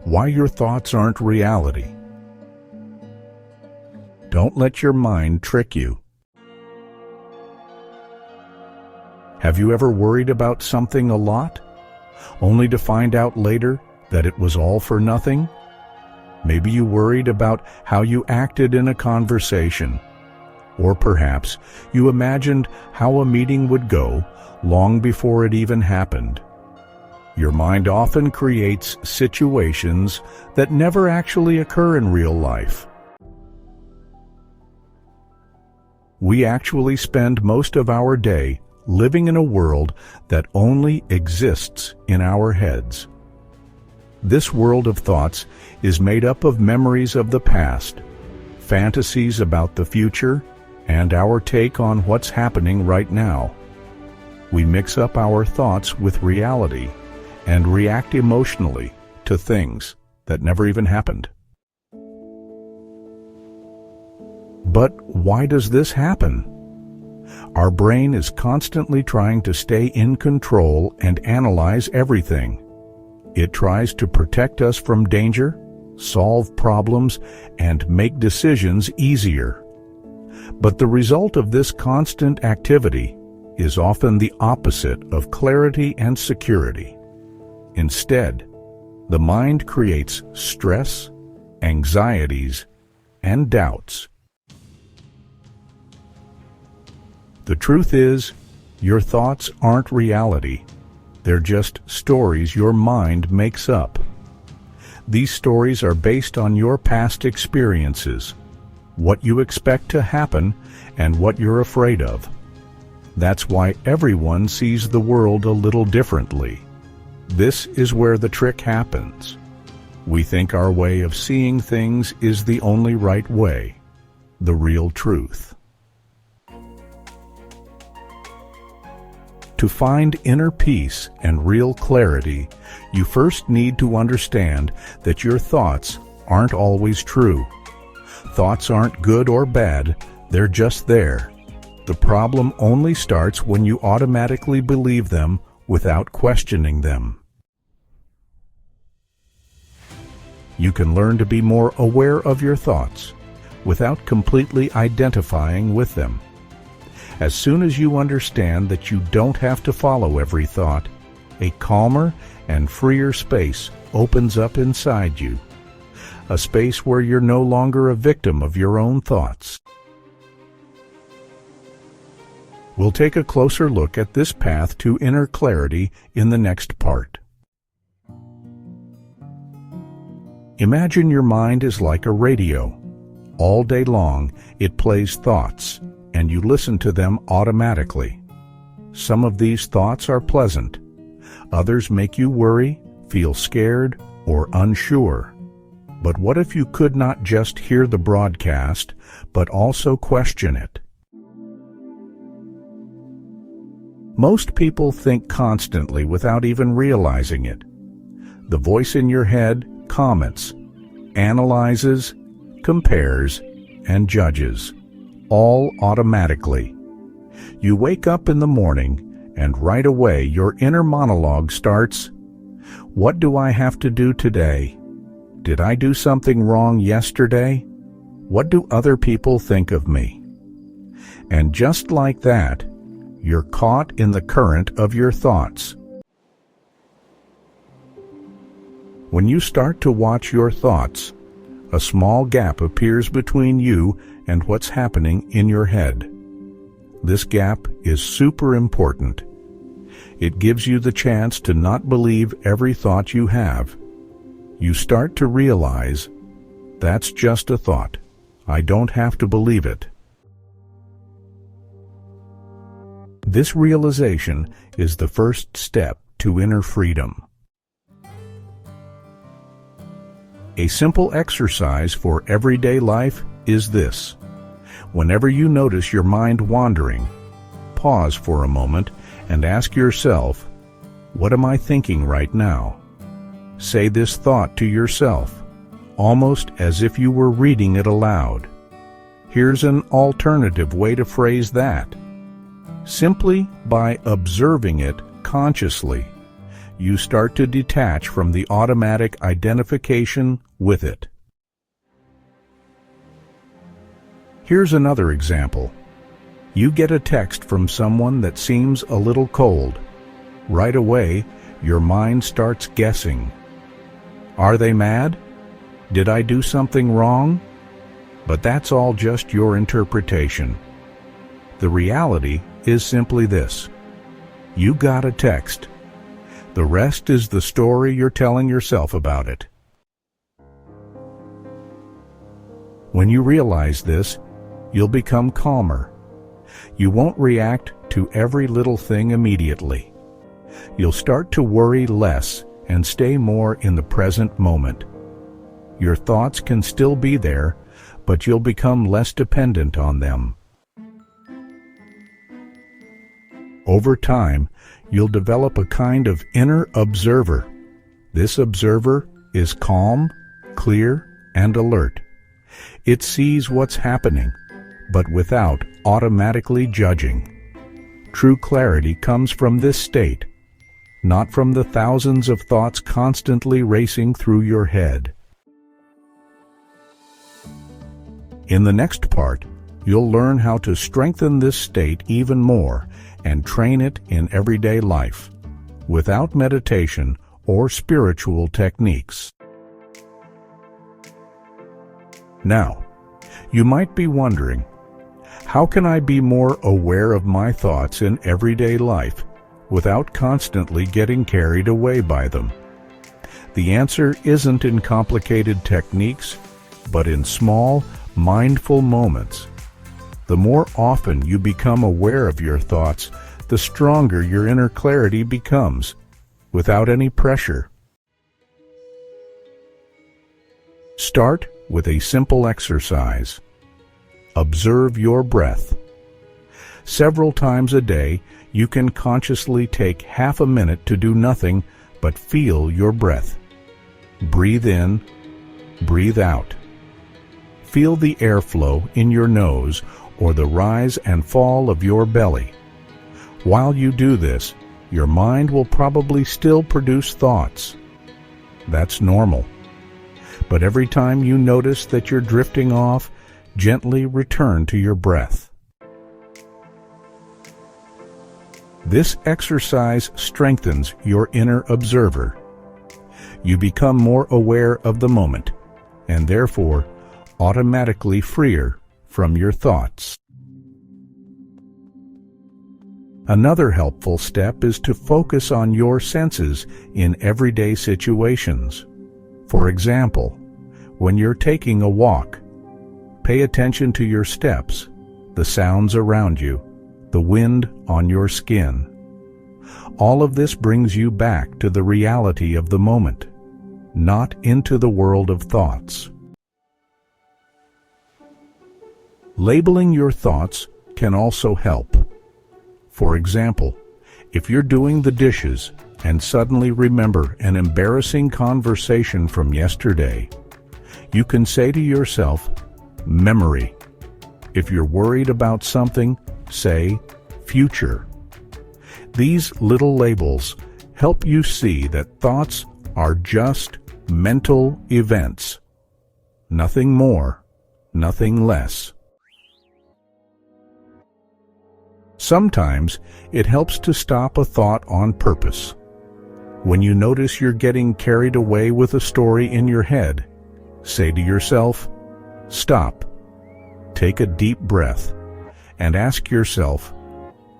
Why your thoughts aren't reality. Don't let your mind trick you. Have you ever worried about something a lot, only to find out later that it was all for nothing? Maybe you worried about how you acted in a conversation, or perhaps you imagined how a meeting would go long before it even happened. Your mind often creates situations that never actually occur in real life. We actually spend most of our day living in a world that only exists in our heads. This world of thoughts is made up of memories of the past, fantasies about the future, and our take on what's happening right now. We mix up our thoughts with reality and react emotionally to things that never even happened. But why does this happen? Our brain is constantly trying to stay in control and analyze everything. It tries to protect us from danger, solve problems, and make decisions easier. But the result of this constant activity is often the opposite of clarity and security. Instead, the mind creates stress, anxieties, and doubts. The truth is, your thoughts aren't reality. They're just stories your mind makes up. These stories are based on your past experiences, what you expect to happen, and what you're afraid of. That's why everyone sees the world a little differently. This is where the trick happens. We think our way of seeing things is the only right way, the real truth. To find inner peace and real clarity, you first need to understand that your thoughts aren't always true. Thoughts aren't good or bad, they're just there. The problem only starts when you automatically believe them without questioning them. You can learn to be more aware of your thoughts without completely identifying with them. As soon as you understand that you don't have to follow every thought, a calmer and freer space opens up inside you, a space where you're no longer a victim of your own thoughts. We'll take a closer look at this path to inner clarity in the next part. Imagine your mind is like a radio. All day long, it plays thoughts, and you listen to them automatically. Some of these thoughts are pleasant. Others make you worry, feel scared, or unsure. But what if you could not just hear the broadcast, but also question it? Most people think constantly without even realizing it. The voice in your head comments, analyzes, compares, and judges, all automatically. You wake up in the morning, and right away your inner monologue starts. What do I have to do today? Did I do something wrong yesterday? What do other people think of me? And just like that, you're caught in the current of your thoughts. When you start to watch your thoughts, a small gap appears between you and what's happening in your head. This gap is super important. It gives you the chance to not believe every thought you have. You start to realize, that's just a thought. I don't have to believe it. This realization is the first step to inner freedom. A simple exercise for everyday life is this. Whenever you notice your mind wandering, pause for a moment and ask yourself, what am I thinking right now? Say this thought to yourself, almost as if you were reading it aloud. Here's an alternative way to phrase that. Simply by observing it consciously, you start to detach from the automatic identification with it. Here's another example. You get a text from someone that seems a little cold. Right away, your mind starts guessing. Are they mad? Did I do something wrong? But that's all just your interpretation. The reality is simply this. You got a text. The rest is the story you're telling yourself about it. When you realize this, you'll become calmer. You won't react to every little thing immediately. You'll start to worry less and stay more in the present moment. Your thoughts can still be there, but you'll become less dependent on them. Over time, you'll develop a kind of inner observer. This observer is calm, clear, and alert. It sees what's happening, but without automatically judging. True clarity comes from this state, not from the thousands of thoughts constantly racing through your head. In the next part, you'll learn how to strengthen this state even more and train it in everyday life, without meditation or spiritual techniques. Now, you might be wondering, how can I be more aware of my thoughts in everyday life without constantly getting carried away by them? The answer isn't in complicated techniques, but in small, mindful moments. The more often you become aware of your thoughts, the stronger your inner clarity becomes, without any pressure. Start with a simple exercise. Observe your breath. Several times a day, you can consciously take half a minute to do nothing but feel your breath. Breathe in, breathe out. Feel the airflow in your nose or the rise and fall of your belly. While you do this, your mind will probably still produce thoughts. That's normal. But every time you notice that you're drifting off, gently return to your breath. This exercise strengthens your inner observer. You become more aware of the moment, and therefore automatically freer from your thoughts. Another helpful step is to focus on your senses in everyday situations. For example, when you're taking a walk, pay attention to your steps, the sounds around you, the wind on your skin. All of this brings you back to the reality of the moment, not into the world of thoughts. Labeling your thoughts can also help. For example, if you're doing the dishes and suddenly remember an embarrassing conversation from yesterday, you can say to yourself, memory. If you're worried about something, say, future. These little labels help you see that thoughts are just mental events. Nothing more, nothing less. Sometimes it helps to stop a thought on purpose. When you notice you're getting carried away with a story in your head, say to yourself, stop, take a deep breath, and ask yourself,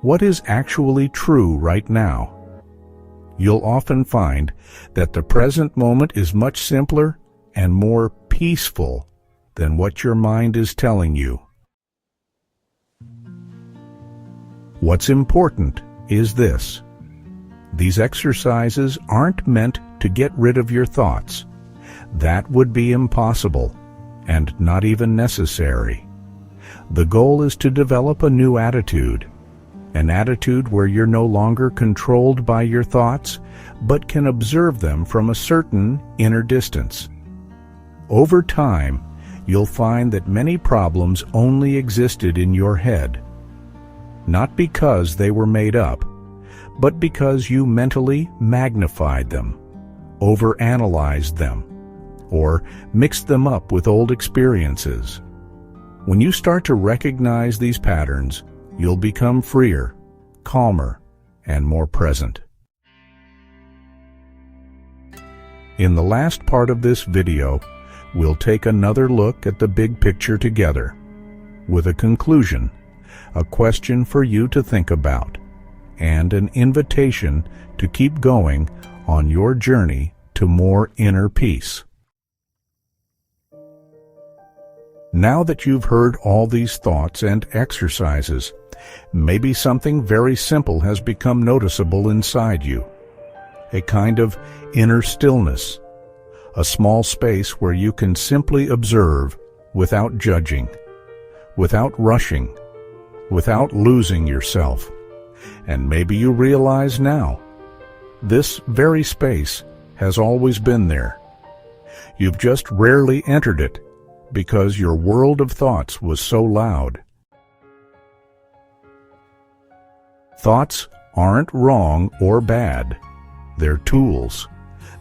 what is actually true right now? You'll often find that the present moment is much simpler and more peaceful than what your mind is telling you. What's important is this. These exercises aren't meant to get rid of your thoughts. That would be impossible and not even necessary. The goal is to develop a new attitude, an attitude where you're no longer controlled by your thoughts, but can observe them from a certain inner distance. Over time, you'll find that many problems only existed in your head, not because they were made up, but because you mentally magnified them, overanalyzed them, or mixed them up with old experiences. When you start to recognize these patterns, you'll become freer, calmer, and more present. In the last part of this video, we'll take another look at the big picture together, with a conclusion, a question for you to think about, and an invitation to keep going on your journey to more inner peace. Now that you've heard all these thoughts and exercises, maybe something very simple has become noticeable inside you. A kind of inner stillness, a small space where you can simply observe without judging, without rushing, without losing yourself. And maybe you realize now, this very space has always been there. You've just rarely entered it because your world of thoughts was so loud. Thoughts aren't wrong or bad. They're tools.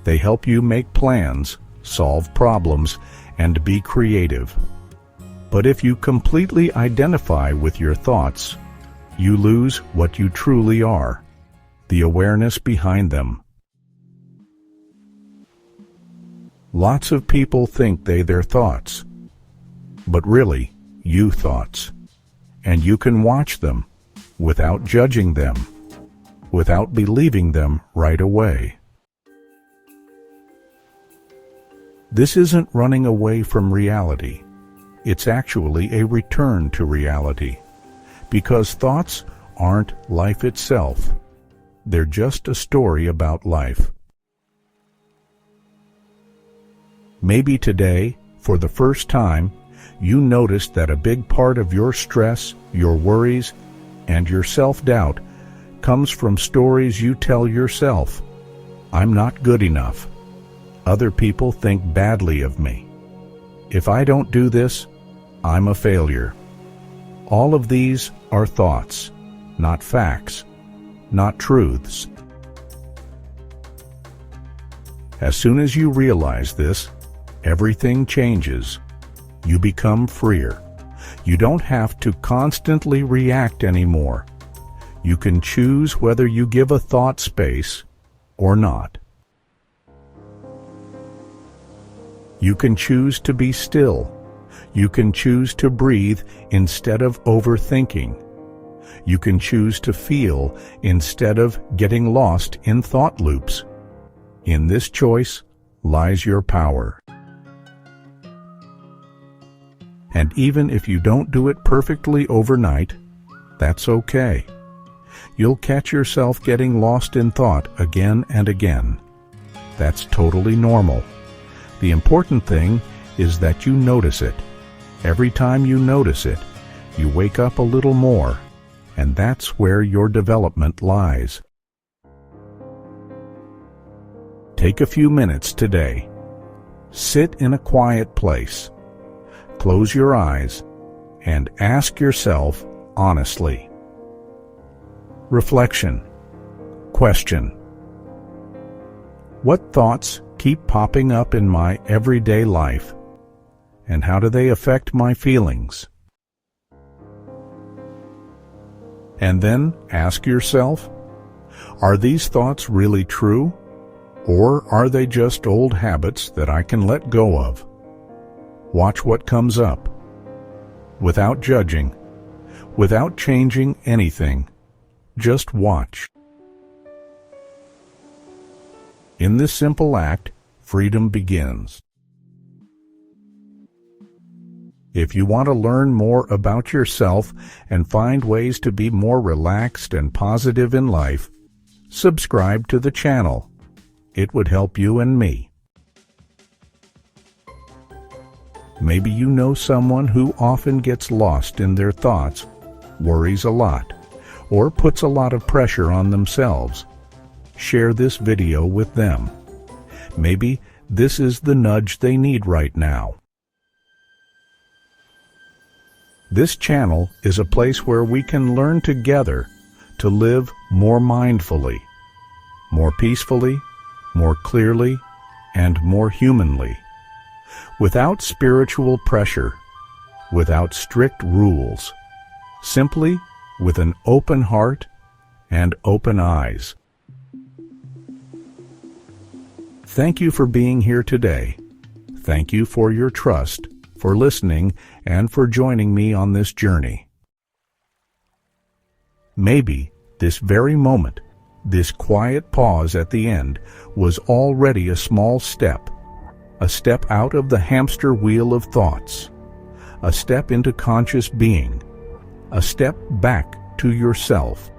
They help you make plans, solve problems, and be creative. But if you completely identify with your thoughts, you lose what you truly are, the awareness behind them. Lots of people think they're their thoughts, but really, you thoughts. And you can watch them without judging them, without believing them right away. This isn't running away from reality. It's actually a return to reality, because thoughts aren't life itself. They're just a story about life. Maybe today, for the first time, you noticed that a big part of your stress, your worries, and your self-doubt comes from stories you tell yourself. I'm not good enough. Other people think badly of me. If I don't do this, I'm a failure. All of these are thoughts, not facts, not truths. As soon as you realize this, everything changes. You become freer. You don't have to constantly react anymore. You can choose whether you give a thought space or not. You can choose to be still. You can choose to breathe instead of overthinking. You can choose to feel instead of getting lost in thought loops. In this choice lies your power. And even if you don't do it perfectly overnight, that's okay. You'll catch yourself getting lost in thought again and again. That's totally normal. The important thing is that you notice it. Every time you notice it, you wake up a little more, and that's where your development lies. Take a few minutes today. Sit in a quiet place. Close your eyes and ask yourself honestly. Reflection. Question. What thoughts keep popping up in my everyday life, and how do they affect my feelings? And then ask yourself, are these thoughts really true, or are they just old habits that I can let go of? Watch what comes up, without judging, without changing anything. Just watch. In this simple act, freedom begins. If you want to learn more about yourself and find ways to be more relaxed and positive in life, subscribe to the channel. It would help you and me. Maybe you know someone who often gets lost in their thoughts, worries a lot, or puts a lot of pressure on themselves. Share this video with them. Maybe this is the nudge they need right now. This channel is a place where we can learn together to live more mindfully, more peacefully, more clearly, and more humanly, without spiritual pressure, without strict rules, simply with an open heart and open eyes. Thank you for being here today. Thank you for your trust, for listening, and for joining me on this journey. Maybe this very moment, this quiet pause at the end, was already a small step, a step out of the hamster wheel of thoughts, a step into conscious being, a step back to yourself.